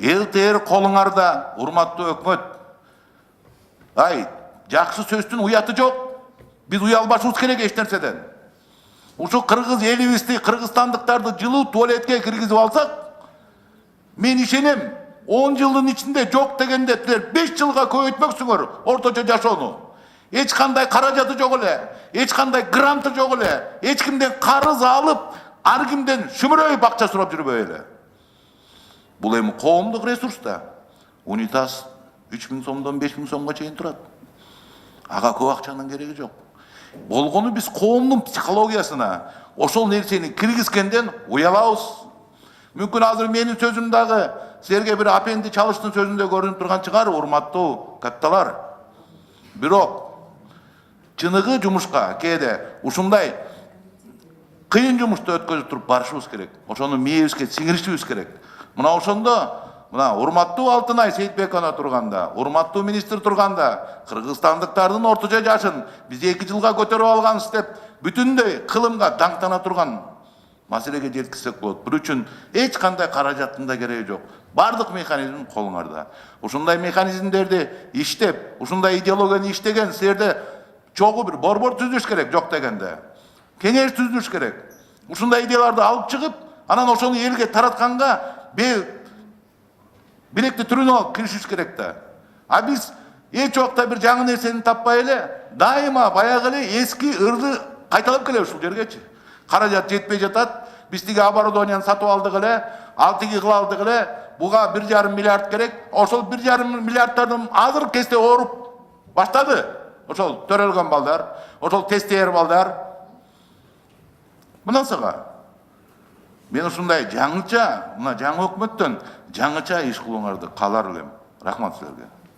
эл тээр колуңарда, урматтуу өкмөт. Ай, жакшы сөздүн уяты жок. Биз уялбашыбыз керек эч нерседен. Ушу кыргыз элибизди, кыргызстандыктарды жылуу туалетке киргизип алсак, мен ишенем, 10 жылдын ичинде жок дегенде 5 жылга көбөйтмөксүңөр орточо жашоону. Эч кандай каражаты жок эле, эч кандай гранты жок эле, эч кимден карыз алып, ар кимден шүмүрөйүп акча сурап жүрбөй эле. Бул эми коомдук ресурс да. Унитаз 3000 сомдон 5000 сомго чейин турат. Ага көп акчанын кереги жок. Болгону биз коомдун психологиясына ошол нерсени киргизгенден уялабыз. Мүмкүн азыр менин сөзүм дагы силерге бир апенди чалыштын сөзүндө көрүнүп турган чыгар, урматтуу катталар. Бирок чыныгы жумушка кээде ушундай кыйын жумушту өткөзүп туруп барышыбыз керек. Ошону мээбизге сиңиришибиз керек. Мына ошондо мына урматтуу Алтынай Сейитбековна турганда, урматтуу министр турганда, кыргызстандыктардын орточо жашын биз 2 жылга көтөрүп алганбыз деп бүтүндөй кылымга даңктана турган маселеге жеткизсек болот. Бул үчүн эч кандай каражаттын да кереги жок. Бардык механизм колуңарда. Ушундай механизмдерди иштеп, ушундай идеологияны иштеген силерде чогуу бир борбор түзүш керек, жок дегенде. Кеңеш түзүш керек. Ушундай идеяларды алып чыгып, анан ошону элге таратканга билекти түрүнүп алып киришиш керек да. А биз эч убакта бир жаңы нерсени таппай эле, дайыма баягы эле эски ырды кайталап келебиз ушул жергечи. Каражат жетпей жатат, биз тиги оборудованияны сатып алдык эле, ал тиги кыла алдык эле, буга 1,5 миллиард керек. Ошол 1,5 миллиардтардын азыр кезде ооруп баштады. Ошол төрөлгөн балдар, ошол тестер балдар. Мынасыга мен ушундай жаңыча, мына жаңы өкмөттөн жаңыча иш кылууңарды каалар элем. Рахмат силерге.